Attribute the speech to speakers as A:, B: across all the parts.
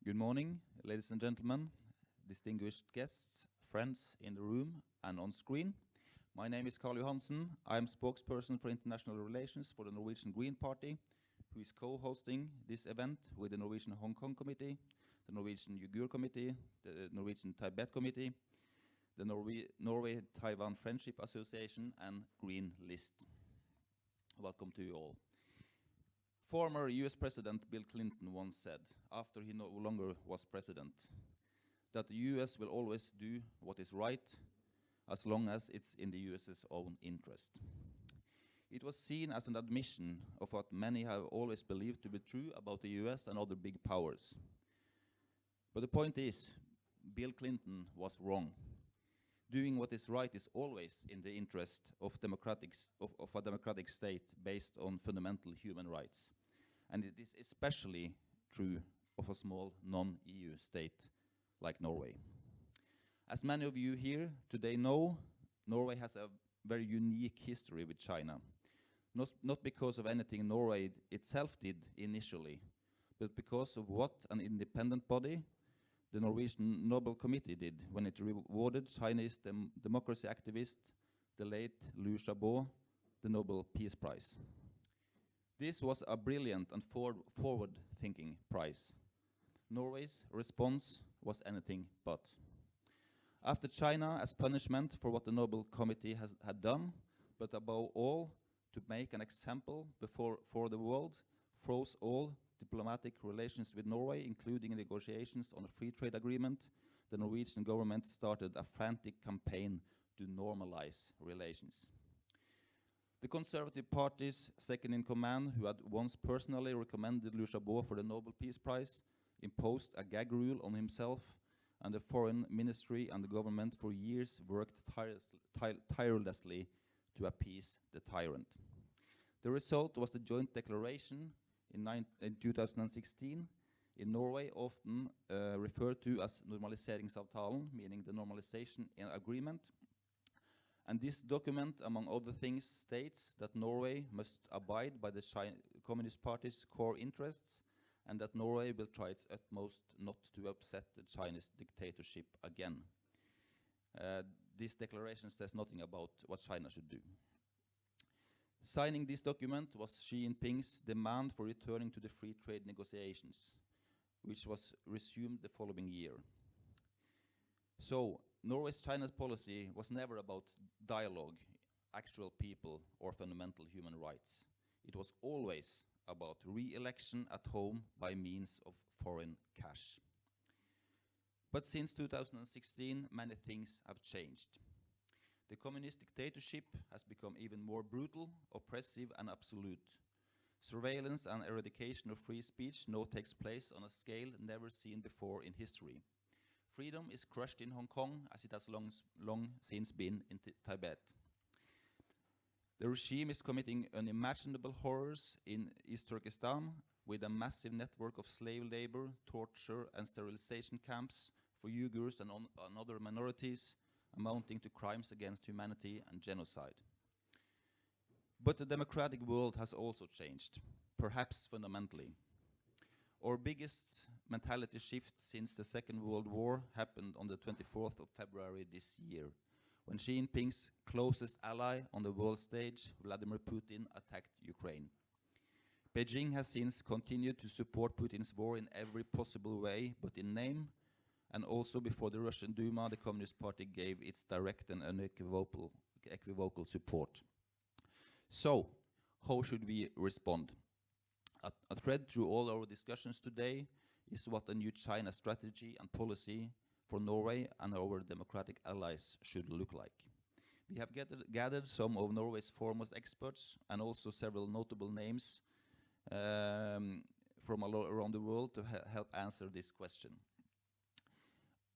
A: Good morning, ladies and gentlemen, distinguished guests, friends in the room and on screen. My name is Carl Johansen. I am spokesperson for international relations for the Norwegian Green Party, who is co-hosting this event with the Norwegian Hong Kong Committee, the Norwegian Uyghur Committee, the Norwegian Tibet Committee, the Norway-Taiwan Friendship Association and Green List. Welcome to you all. Former US President Bill Clinton once said, after he no longer was president, that the US will always do what is right as long as it's in the US's own interest. It was seen as an admission of what many have always believed to be true about the US and other big powers. But the point is, Bill Clinton was wrong. Doing what is right is always in the interest of a democratic state based on fundamental human rights. And it is especially true of a small non-EU state like Norway. As many of you here today know, Norway has a very unique history with China. Not because of anything Norway itself did initially, but because of what an independent body, the Norwegian Nobel Committee, did when it rewarded Chinese democracy activist, the late Liu Xiaobo, the Nobel Peace Prize. This was a brilliant and forward-thinking prize. Norway's response was anything but. After China, as punishment for what the Nobel Committee had done, but above all, to make an example for the world, froze all diplomatic relations with Norway, including negotiations on a free trade agreement, the Norwegian government started a frantic campaign to normalize relations. The Conservative Party's second in command, who had once personally recommended Liu Xiaobo for the Nobel Peace Prize, imposed a gag rule on himself, and the Foreign Ministry and the government for years worked tirelessly to appease the tyrant. The result was the joint declaration in 2016, in Norway often referred to as normaliseringsavtalen, meaning the normalization agreement. And this document, among other things, states that Norway must abide by the Communist Party's core interests and that Norway will try its utmost not to upset the Chinese dictatorship again. This declaration says nothing about what China should do. Signing this document was Xi Jinping's demand for returning to the free trade negotiations, which was resumed the following year. So, Norway's China's policy was never about dialogue, actual people, or fundamental human rights. It was always about re-election at home by means of foreign cash. But since 2016, many things have changed. The communist dictatorship has become even more brutal, oppressive, and absolute. Surveillance and eradication of free speech now takes place on a scale never seen before in history. Freedom is crushed in Hong Kong, as it has long since been in Tibet. The regime is committing unimaginable horrors in East Turkestan, with a massive network of slave labor, torture, and sterilization camps for Uyghurs and other minorities, amounting to crimes against humanity and genocide. But the democratic world has also changed, perhaps fundamentally. Our biggest mentality shift since the Second World War happened on the 24th of February this year, when Xi Jinping's closest ally on the world stage, Vladimir Putin, attacked Ukraine. Beijing has since continued to support Putin's war in every possible way, but in name, and also before the Russian Duma, the Communist Party gave its direct and unequivocal support. So, how should we respond? A thread through all our discussions today is what a new China strategy and policy for Norway and our democratic allies should look like. We have gathered some of Norway's foremost experts and also several notable names from around the world to help answer this question.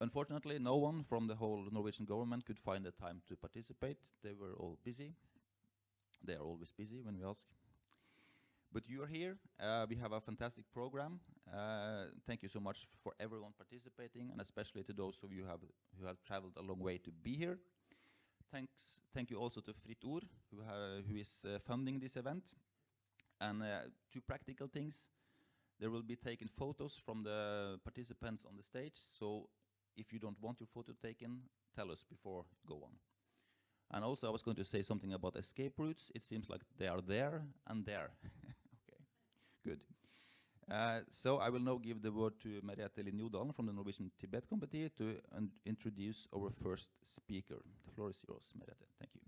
A: Unfortunately, no one from the whole Norwegian government could find the time to participate. They were all busy. They are always busy when we ask. But you are here. We have a fantastic program. Thank you so much for everyone participating, and especially to those of you who have traveled a long way to be here. Thank you also to Fritt Ord, who is funding this event. And two practical things. There will be taken photos from the participants on the stage, so if you don't want your photo taken, tell us before you go on. And also I was going to say something about escape routes. It seems like they are there and there. Okay, good. So I will now give the word to Merete Linjodalen from the Norwegian Tibet Committee to introduce our first speaker. The floor is yours, Merete. Thank you.